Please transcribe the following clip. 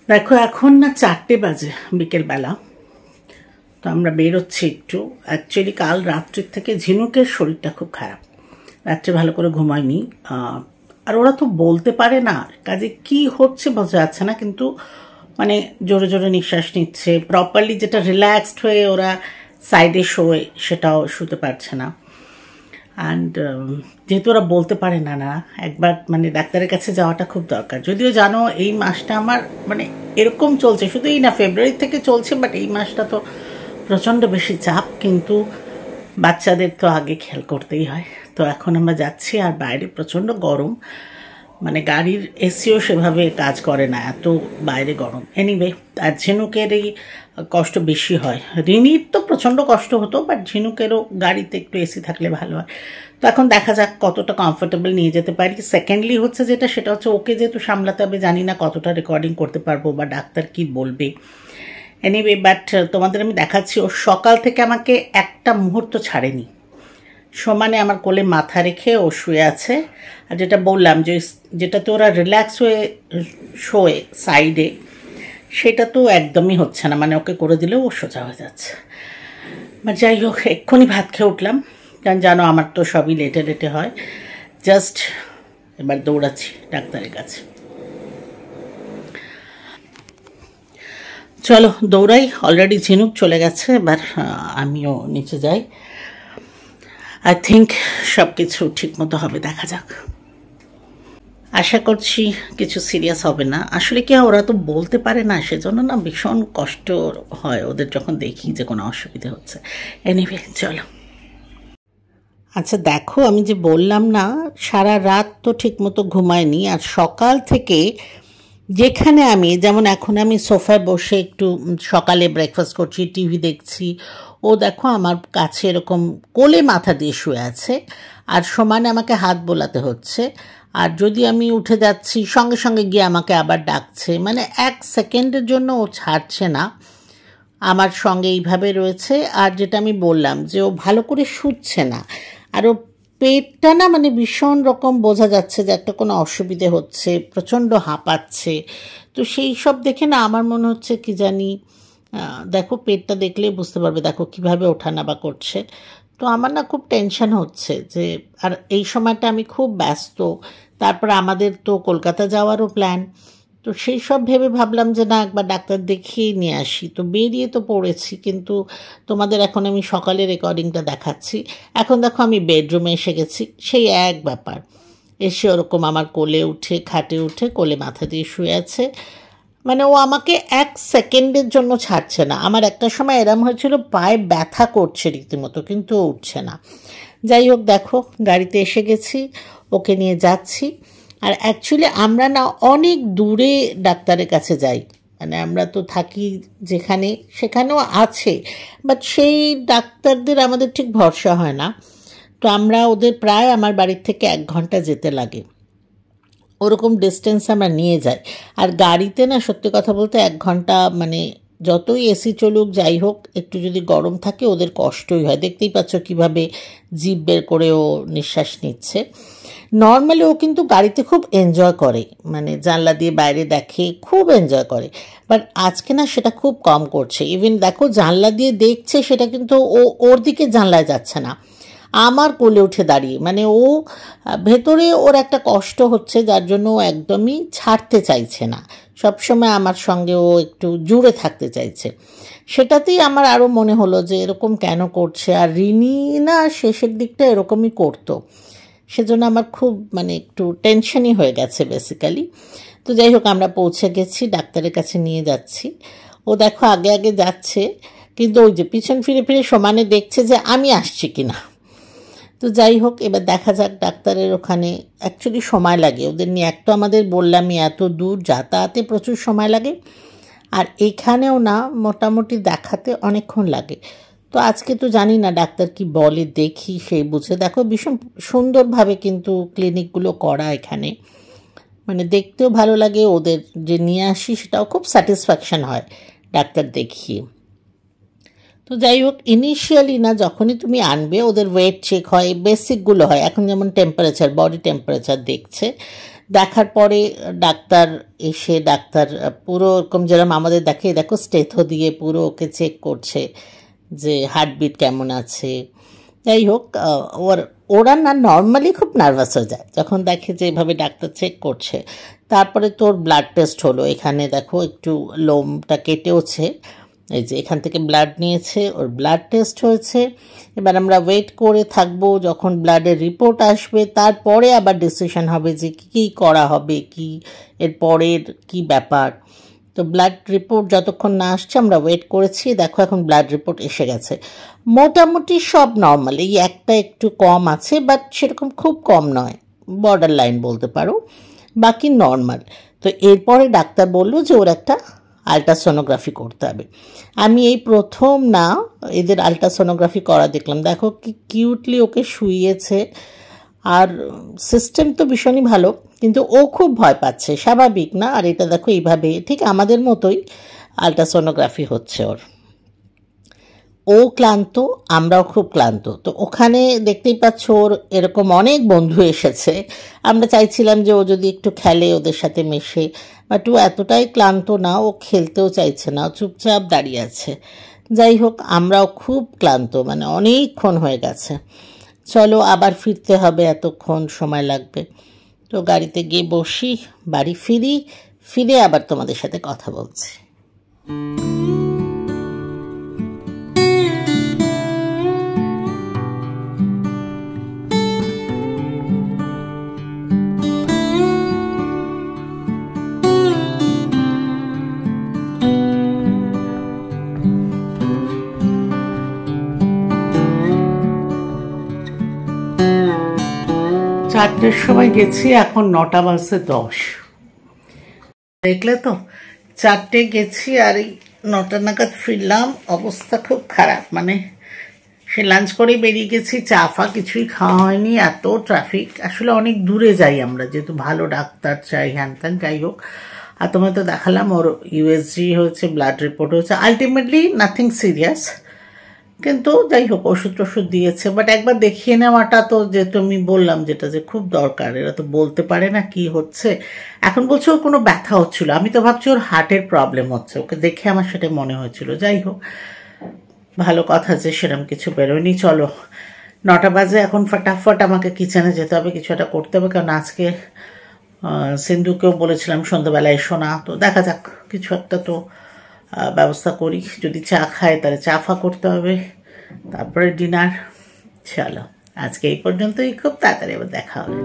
দেখো এখন না 4টে বাজে বিকেলবেলা। তো আমরা বেরোচ্ছি একটু। অ্যাকচুয়ালি কাল রাত্রির থেকে ঝিনুকের শরীরটা খুব খারাপ, রাত্রে ভালো করে ঘুমায়নি। আর ওরা তো বলতে পারে না, কাজে কি হচ্ছে বোঝা যাচ্ছে না, কিন্তু মানে জোরে জোরে নিঃশ্বাস নিচ্ছে। প্রপারলি যেটা রিল্যাক্সড হয়ে ওরা সাইডে শোয় সেটাও শুতে পারছে না। অ্যান্ড যেহেতু ওরা বলতে পারে না, একবার মানে ডাক্তারের কাছে যাওয়াটা খুব দরকার। যদিও জানো এই মাসটা আমার মানে এরকম চলছে, শুধু এই না, ফেব্রুয়ারি থেকে চলছে, বাট এই মাসটা তো প্রচণ্ড বেশি চাপ। কিন্তু বাচ্চাদের তো আগে খেয়াল করতেই হয়। তো এখন আমরা যাচ্ছি, আর বাইরে প্রচণ্ড গরম, মানে গাড়ির এসিও সেভাবে কাজ করে না, এত বাইরে গরম। এনিওয়ে, আর ঝিনুকের এই কষ্ট বেশি হয়। রিনির তো প্রচণ্ড কষ্ট হতো, বাট ঝিনুকেরও গাড়িতে একটু এসি থাকলে ভালো হয়। তো এখন দেখা যাক কতটা কমফোর্টেবল নিয়ে যেতে পারি। সেকেন্ডলি হচ্ছে যেটা, সেটা হচ্ছে ওকে যেহেতু সামলাতে হবে, জানি না কতটা রেকর্ডিং করতে পারবো বা ডাক্তার কি বলবে। এনিওয়ে, বাট তোমাদের আমি দেখাচ্ছি, ও সকাল থেকে আমাকে একটা মুহূর্ত ছাড়েনি। সমানে আমার কোলে মাথা রেখে ও শুয়ে আছে। আর যেটা বললাম যে যেটাতে ওরা রিল্যাক্স হয়ে শোয়ে সাইডে, সেটা তো একদমই হচ্ছে না, মানে ওকে করে দিলেও ও সোজা হয়ে যাচ্ছে। যাই হোক, এক্ষুনি ভাত খেয়ে উঠলাম, কারণ জানো আমার তো সবই লেটে লেটে হয়। জাস্ট এবার দৌড়াচ্ছি ডাক্তারের কাছে। চলো দৌড়াই, অলরেডি ঝিনুক চলে গেছে, এবার আমিও নিচে যাই। আই থিঙ্ক সব কিছু ঠিক মতো হবে, দেখা যাক। আশা করছি কিছু সিরিয়াস হবে না। আসলে কি, ওরা তো বলতে পারে না, সেজন্য না ভীষণ কষ্ট হয় ওদের যখন দেখি যে কোনো অসুবিধা হচ্ছে। এনিওয়ে চলো। আচ্ছা দেখো, আমি যে বললাম না সারা রাত তো ঠিক মতো ঘুমায়নি, আর সকাল থেকে যেখানে আমি, যেমন এখন আমি সোফায় বসে একটু সকালে ব্রেকফাস্ট করছি, টিভি দেখছি, ও দেখো আমার কাছে এরকম কোলে মাথা দিয়ে শুয়ে আছে, আর সমানে আমাকে হাত বোলাতে হচ্ছে। আর যদি আমি উঠে যাচ্ছি, সঙ্গে সঙ্গে গিয়ে আমাকে আবার ডাকছে, মানে 1 সেকেন্ডের জন্য ও ছাড়ছে না, আমার সঙ্গে এইভাবে রয়েছে। আর যেটা আমি বললাম যে ও ভালো করে শুচ্ছে না, আর ও পেটটা না মানে ভীষণ রকম বোঝা যাচ্ছে যে একটা কোনো অসুবিধে হচ্ছে, প্রচণ্ড হাঁপাচ্ছে। তো সেই সব দেখে না আমার মনে হচ্ছে কি জানি, দেখো পেটটা দেখলেই বুঝতে পারবে, দেখো কিভাবে ওঠানামা করছে। তো আমার না খুব টেনশন হচ্ছে যে, আর এই সময়টা আমি খুব ব্যস্ত, তারপর আমাদের তো কলকাতা যাওয়ারও প্ল্যান। তো সেই সব ভেবে ভাবলাম যে না, একবার ডাক্তার দেখিয়ে নিয়ে আসি। তো বেরিয়ে তো পড়েছি, কিন্তু তোমাদের এখন আমি সকালে রেকর্ডিংটা দেখাচ্ছি। এখন দেখো আমি বেডরুমে এসে গেছি, সেই এক ব্যাপার। এসে ওরকম আমার কোলে উঠে, খাটে উঠে কোলে মাথা দিয়ে শুয়ে আছে, মানে ও আমাকে 1 সেকেন্ডের জন্য ছাড়ছে না। আমার একটা সময় এরম হয়েছিল, পায়ে ব্যথা করছে রীতিমতো, কিন্তু ও উঠছে না। যাই হোক, দেখো গাড়িতে এসে গেছি, ওকে নিয়ে যাচ্ছি। আর অ্যাকচুয়ালি আমরা না অনেক দূরে ডাক্তারের কাছে যাই, মানে আমরা তো থাকি যেখানে, সেখানেও আছে, বাট সেই ডাক্তারদের আমাদের ঠিক ভরসা হয় না। তো আমরা ওদের প্রায় আমার বাড়ির থেকে 1 ঘন্টা যেতে লাগে, ওরকম ডিস্টেন্স আমরা নিয়ে যাই। আর গাড়িতে না সত্যি কথা বলতে 1 ঘন্টা, মানে যতই এসি চলুক যাই হোক, একটু যদি গরম থাকে ওদের কষ্টই হয়। দেখতেই পাচ্ছ কীভাবে জিভ বের করে ও নিঃশ্বাস নিচ্ছে। নর্মালি ও কিন্তু গাড়িতে খুব এনজয় করে, মানে জানলা দিয়ে বাইরে দেখে, খুব এনজয় করে। বাট আজকে না সেটা খুব কম করছে। ইভেন দেখো জানলা দিয়ে দেখছে, সেটা কিন্তু ওর দিকে জানলায় যাচ্ছে না, আমার কোলে উঠে দাঁড়িয়ে। মানে ও ভেতরে ওর একটা কষ্ট হচ্ছে, যার জন্য ও একদমই ছাড়তে চাইছে না, সবসময় আমার সঙ্গে ও একটু জুড়ে থাকতে চাইছে। সেটাতেই আমার আরও মনে হলো যে এরকম কেন করছে। আর রিনি না শেষের দিকটা এরকমই করতো, সেজন্য আমার খুব মানে একটু টেনশনই হয়ে গেছে বেসিক্যালি। তো যাই হোক, আমরা পৌঁছে গেছি, ডাক্তারের কাছে নিয়ে যাচ্ছি। ও দেখো আগে আগে যাচ্ছে, কিন্তু ওই যে পিছন ফিরে ফিরে সমানে দেখছে যে আমি আসছি কি না। তো যাই হোক, এবার দেখা যাক ডাক্তারের ওখানে। অ্যাকচুয়ালি সময় লাগে ওদের নিয়ে, এক তো আমাদের বললামই এত দূর, যাতায়াতে প্রচুর সময় লাগে, আর এইখানেও না মোটামুটি দেখাতে অনেকক্ষণ লাগে। তো আজকে তো জানি না ডাক্তার কি বলে, দেখি সেই বুঝে। দেখো ভীষণ সুন্দরভাবে কিন্তু ক্লিনিকগুলো করা এখানে, মানে দেখতেও ভালো লাগে, ওদের যে নিয়ে আসি সেটাও খুব স্যাটিসফ্যাকশান হয় ডাক্তার দেখিয়ে। তো যাই হোক, ইনিশিয়ালি না যখনই তুমি আনবে ওদের ওয়েট চেক হয়, বেসিকগুলো হয়। এখন যেমন টেম্পারেচার, বডি টেম্পারেচার দেখছে, দেখার পরে ডাক্তার এসে ডাক্তার পুরো এরকম যেরকম আমাদের দেখে, দেখো স্টেথো দিয়ে পুরো ওকে চেক করছে যে হার্টবিট কেমন আছে। যাই হোক, ওরা না নর্মালি খুব নার্ভাস হয়ে যায় যখন দেখে যে এভাবে ডাক্তার চেক করছে। তারপরে তোর ব্লাড টেস্ট হলো, এখানে দেখো একটু লোমটা কেটেওছে, এই যে এখান থেকে ব্লাড নিয়েছে, ওর ব্লাড টেস্ট হয়েছে। এবার আমরা ওয়েট করে থাকবো যখন ব্লাডের রিপোর্ট আসবে, তারপরে আবার ডিসিশন হবে যে কী করা হবে, কি এর পরের কী ব্যাপার। তো ব্লাড রিপোর্ট যতক্ষণ না আসছে আমরা ওয়েট করেছি, দেখো এখন ব্লাড রিপোর্ট এসে গেছে। মোটামুটি সব নর্মাল, এই একটা একটু কম আছে, বাট সেরকম খুব কম নয়, বর্ডার লাইন বলতে পারো, বাকি নর্মাল। তো এরপরে ডাক্তার বললো যে ওর একটা আলট্রাসোনোগ্রাফি করতে হবে। আমি এই প্রথম না এদের আলট্রাসোনোগ্রাফি করা দেখলাম, দেখো কি কিউটলি ওকে শুইয়েছে, আর সিস্টেম তো ভীষণই ভালো, কিন্তু ও খুব ভয় পাচ্ছে, স্বাভাবিক না। আর এটা দেখো এইভাবে ঠিক আমাদের মতোই আলট্রাসোনোগ্রাফি হচ্ছে ওর। ও ক্লান্ত, আমরাও খুব ক্লান্ত। তো ওখানে দেখতেই পাচ্ছ ওর এরকম অনেক বন্ধু এসেছে, আমরা চাইছিলাম যে ও যদি একটু খেলে ওদের সাথে মেশে, বাট ও এতটাই ক্লান্ত না, ও খেলতেও চাইছে না, চুপচাপ দাঁড়িয়ে আছে। যাই হোক, আমরাও খুব ক্লান্ত, মানে অনেকক্ষণ হয়ে গেছে। চলো আবার ফিরতে হবে, এতক্ষণ সময় লাগবে। তো গাড়িতে গিয়ে বসি, বাড়ি ফিরে আবার তোমাদের সাথে কথা বলছি। চারটের সময় গেছি, এখন 9:10 দেখলে তো, 4টে গেছি আর এই 9টা নাগাদ ফিরলাম। অবস্থা খুব খারাপ, মানে সে লাঞ্চ করে বেরিয়ে গেছি, চা ফা কিছুই খাওয়া হয়নি, এত ট্রাফিক। আসলে অনেক দূরে যাই আমরা, যেহেতু ভালো ডাক্তার চাই হ্যান ত্যান। যাই হোক, আর তোমায় তো দেখালাম ওর ইউএসজি হয়েছে, ব্লাড রিপোর্ট হয়েছে, আলটিমেটলি নাথিং সিরিয়াস। কিন্তু যাই হোক, ওষুধ টষুধ দিয়েছে, বাট একবার দেখিয়ে নেওয়াটা তো, যে তুমি বললাম যেটা, যে খুব দরকার। এরা তো বলতে পারে না কি হচ্ছে। এখন বলছে ওর কোনো ব্যথা হচ্ছিল, আমি তো ভাবছি ওর হার্টের প্রবলেম হচ্ছে, ওকে দেখে আমার সেটা মনে হয়েছিল। যাই হোক, ভালো কথা যে সেরকম কিছু বেরোয়নি। চলো 9টা বাজে, এখন ফটাফট আমাকে কিচেনে যেতে হবে, কিছু একটা করতে হবে, কারণ আজকে সিন্ধুকেও বলেছিলাম সন্ধ্যাবেলা এসো না, তো দেখা যাক কিছু একটা তো ব্যবস্থা করি। যদি চা খায় তাহলে চা ফা করতে হবে, তারপরে ডিনার। চলো আজকে এই পর্যন্তই, খুব তাড়াতাড়ি আবার দেখা হবে।